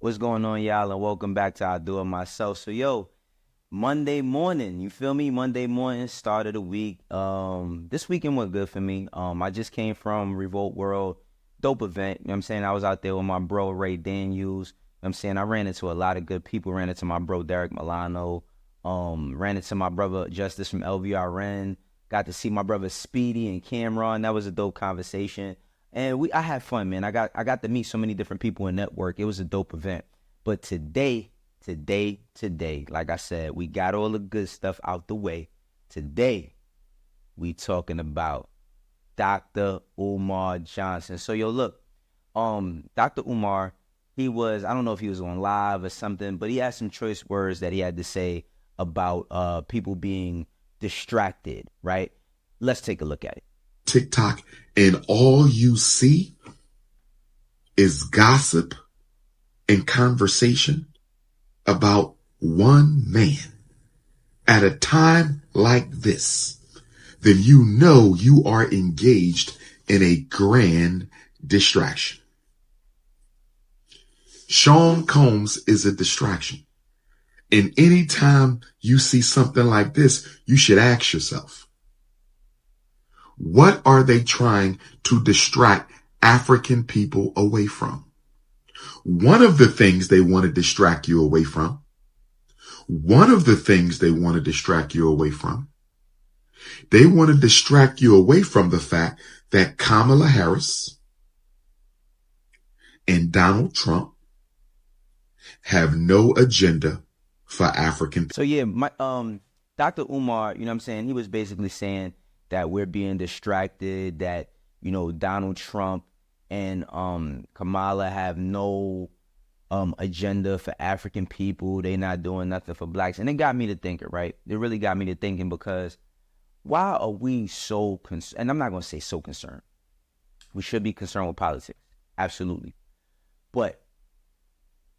What's going on, y'all, and welcome back to I Do It Myself. So, yo, Monday morning, you feel me? Monday morning, start of the week. This weekend was good for me. I just came from Revolt World, dope event. You know what I'm saying? I was out there with my bro Ray Daniels. You know what I'm saying? I ran into a lot of good people. Ran into my bro Derek Milano. Ran into my brother Justice from LVRN. Got to see my brother Speedy and Cameron. That was a dope conversation. And I had fun, man. I got to meet so many different people and network. It was a dope event. But today, like I said, we got all the good stuff out the way. Today, we talking about Dr. Umar Johnson. So yo, look, Dr. Umar, I don't know if he was on live or something, but he had some choice words that he had to say about people being distracted, right? Let's take a look at it. TikTok, and all you see is gossip and conversation about one man at a time like this, then you know you are engaged in a grand distraction. Sean Combs is a distraction. And anytime you see something like this, you should ask yourself, what are they trying to distract African people away from? One of the things they want to distract you away from, they want to distract you away from the fact that Kamala Harris and Donald Trump have no agenda for African people. So yeah, Dr. Umar, you know what I'm saying? He was basically saying that we're being distracted, that, you know, Donald Trump and Kamala have no agenda for African people. They not doing nothing for blacks. And it got me to thinking, right? It really got me to thinking, because why are we so concerned? And I'm not going to say so concerned. We should be concerned with politics. Absolutely. But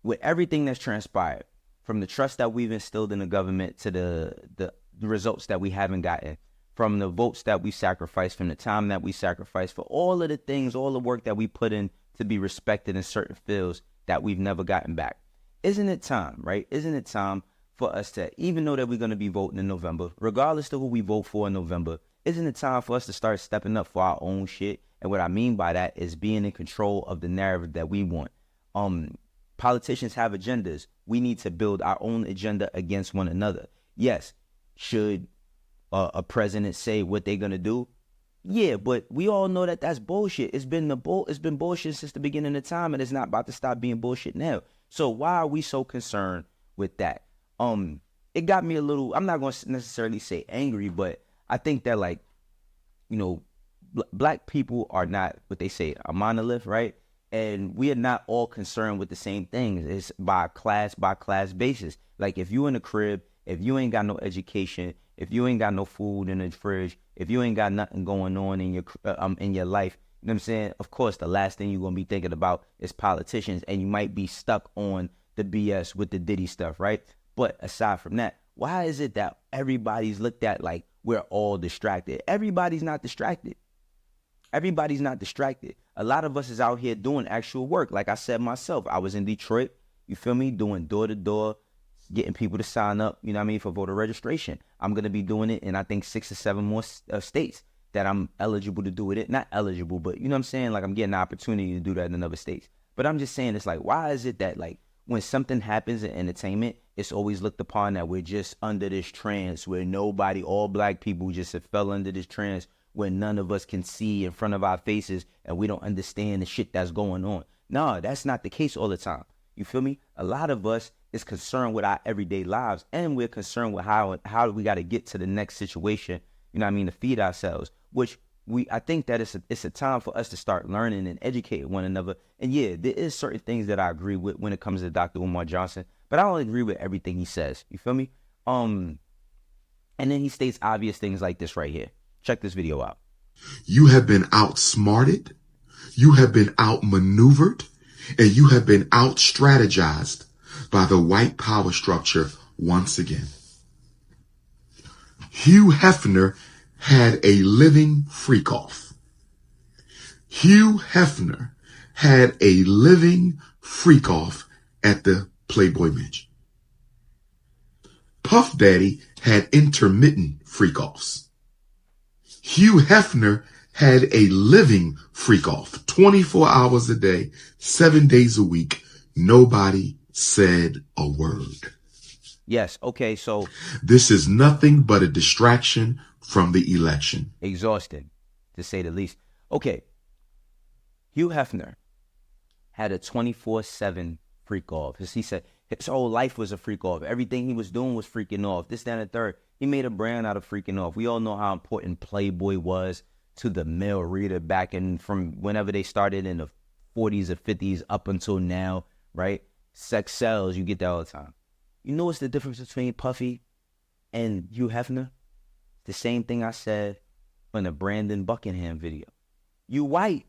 with everything that's transpired, from the trust that we've instilled in the government to the results that we haven't gotten, from the votes that we sacrificed, from the time that we sacrificed, for all of the things, all the work that we put in to be respected in certain fields that we've never gotten back. Isn't it time, right? Isn't it time for us to, even though that we're going to be voting in November, regardless of who we vote for in November, isn't it time for us to start stepping up for our own shit? And what I mean by that is being in control of the narrative that we want. Politicians have agendas. We need to build our own agenda against one another. Yes, should a president say what they're gonna do? Yeah, but we all know that that's bullshit. It's been bullshit since the beginning of time, and it's not about to stop being bullshit now. So why are we so concerned with that? It got me a little, I'm not gonna necessarily say angry, but I think that, like, you know, black people are not what they say, a monolith, right? And we are not all concerned with the same things. It's by class basis. Like, if you in the crib, if you ain't got no education, if you ain't got no food in the fridge, if you ain't got nothing going on in your life, you know what I'm saying? Of course, the last thing you're going to be thinking about is politicians, and you might be stuck on the BS with the Diddy stuff, right? But aside from that, why is it that everybody's looked at like we're all distracted? Everybody's not distracted. Everybody's not distracted. A lot of us is out here doing actual work. Like I said myself, I was in Detroit, you feel me, doing door-to-door, getting people to sign up, you know what I mean, for voter registration. I'm going to be doing it in, I think, 6 or 7 more states that I'm eligible to do it. Not eligible, but you know what I'm saying? Like, I'm getting the opportunity to do that in other states. But I'm just saying, it's like, why is it that, like, when something happens in entertainment, it's always looked upon that we're just under this trance where nobody, all black people just have fell under this trance where none of us can see in front of our faces and we don't understand the shit that's going on. No, that's not the case all the time. You feel me? A lot of us is concerned with our everyday lives, and we're concerned with how we got to get to the next situation, you know what I mean, to feed ourselves, which I think that it's a time for us to start learning and educating one another. And yeah, there is certain things that I agree with when it comes to Dr. Umar Johnson, but I don't agree with everything he says. You feel me? And then he states obvious things like this right here. Check this video out. You have been outsmarted, you have been outmaneuvered, and you have been out-strategized by the white power structure once again. Hugh Hefner had a living freak-off. Hugh Hefner had a living freak-off at the Playboy Mansion. Puff Daddy had intermittent freak-offs. Hugh Hefner had a living freak-off, 24 hours a day, 7 days a week. Nobody said a word. Yes, okay, so this is nothing but a distraction from the election. Exhausting, to say the least. Okay, Hugh Hefner had a 24/7 freak off. As he said, his whole life was a freak off. Everything he was doing was freaking off. This, that, and the third. He made a brand out of freaking off. We all know how important Playboy was to the male reader back in from whenever they started in the 40s or 50s up until now, right? Sex sells. You get that all the time. You know what's the difference between Puffy and Hugh Hefner? The same thing I said on the Brandon Buckingham video. You white.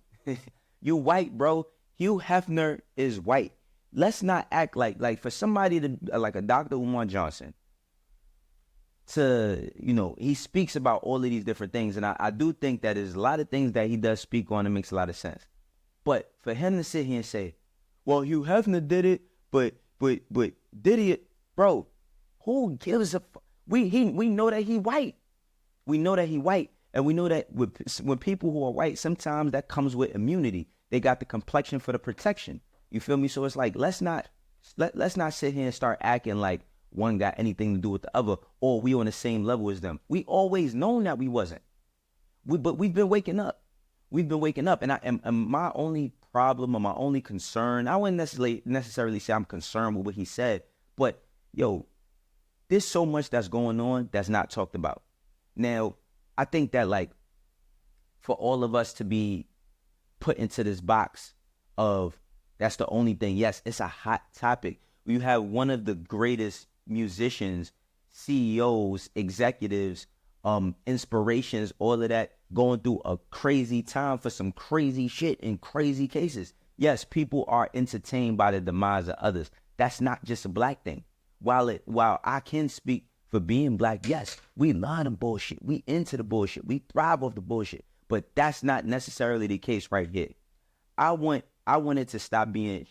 You white, bro. Hugh Hefner is white. Let's not act like for somebody to, like a Dr. Umar Johnson, to, you know, he speaks about all of these different things. And I do think that there's a lot of things that he does speak on that makes a lot of sense. But for him to sit here and say, well, Hugh Hefner did it, but Diddy it, bro, who gives a we know that he white. We know that he white. And we know that when people who are white, sometimes that comes with immunity. They got the complexion for the protection. You feel me? So it's like, let's not sit here and start acting like one got anything to do with the other, or we on the same level as them. We always known that we wasn't. But we've been waking up. We've been waking up. And my only problem or my only concern, I wouldn't necessarily say I'm concerned with what he said, but yo, there's so much that's going on that's not talked about. Now, I think that, like, for all of us to be put into this box of that's the only thing, yes, it's a hot topic. You have one of the greatest musicians, CEOs, executives, inspirations, all of that going through a crazy time for some crazy shit in crazy cases. Yes, people are entertained by the demise of others. That's not just a black thing. While I can speak for being black, yes, we love the bullshit. We into the bullshit. We thrive off the bullshit. But that's not necessarily the case right here. I want it to stop being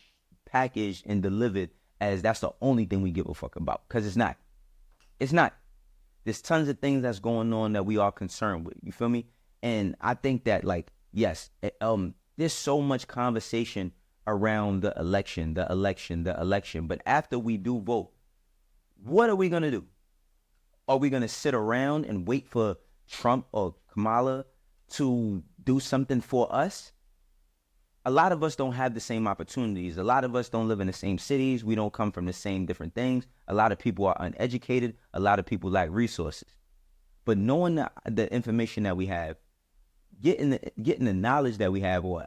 packaged and delivered as that's the only thing we give a fuck about. Because it's not. It's not. There's tons of things that's going on that we are concerned with. You feel me? And I think that, like, yes, there's so much conversation around the election. But after we do vote, what are we going to do? Are we going to sit around and wait for Trump or Kamala to do something for us? A lot of us don't have the same opportunities. A lot of us don't live in the same cities. We don't come from the same different things. A lot of people are uneducated. A lot of people lack resources. But knowing the information that we have, getting the knowledge that we have, or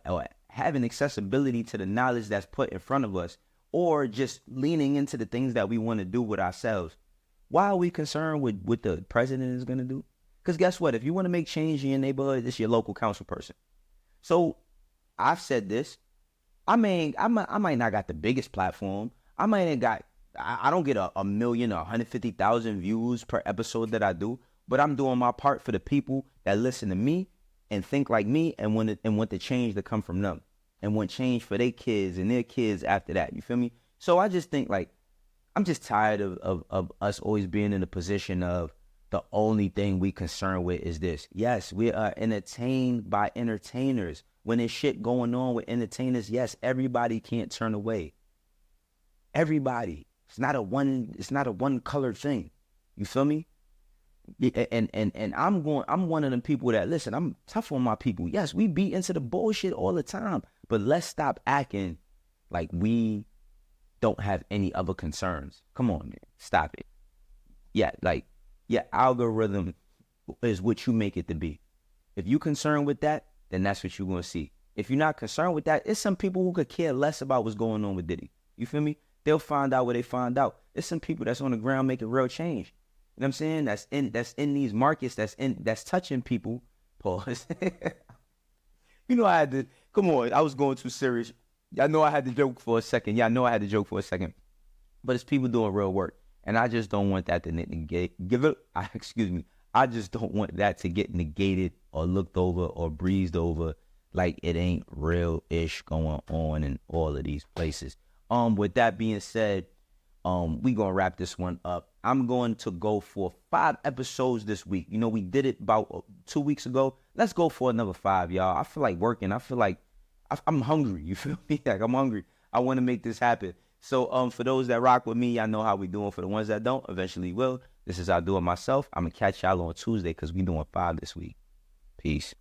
having accessibility to the knowledge that's put in front of us, or just leaning into the things that we want to do with ourselves, why are we concerned with what the president is going to do? Because guess what? If you want to make change in your neighborhood, it's your local council person. So I've said this. I might not got the biggest platform. I don't get a million or 150,000 views per episode that I do, but I'm doing my part for the people that listen to me and think like me and want the change to come from them and want change for their kids and their kids after that. You feel me? So I just think, like, I'm just tired of us always being in a position of the only thing we concerned with is this. Yes, we are entertained by entertainers. When there's shit going on with entertainers, yes, everybody can't turn away. Everybody. It's not a one colored thing. You feel me? And I'm one of them people that, listen, I'm tough on my people. Yes, we be into the bullshit all the time, but let's stop acting like we don't have any other concerns. Come on, man. Stop it. Yeah, like, your algorithm is what you make it to be. If you're concerned with that, then that's what you're going to see. If you're not concerned with that, it's some people who could care less about what's going on with Diddy. You feel me? They'll find out what they find out. It's some people that's on the ground making real change. You know what I'm saying? That's in these markets, that's touching people. Pause. You know, I had to, come on, I was going too serious. Y'all know I had to joke for a second. But it's people doing real work. And I just don't want that to negate. I just don't want that to get negated or looked over or breezed over like it ain't real-ish going on in all of these places. With that being said, we gonna wrap this one up. I'm going to go for 5 episodes this week. You know, we did it about 2 weeks ago. Let's go for another 5, y'all. I feel like working. I feel like I'm hungry. You feel me? Like I'm hungry. I want to make this happen. So for those that rock with me, y'all know how we doing. For the ones that don't, eventually will. This is how I do it myself. I'm gonna catch y'all on Tuesday because we doing 5 this week. Peace.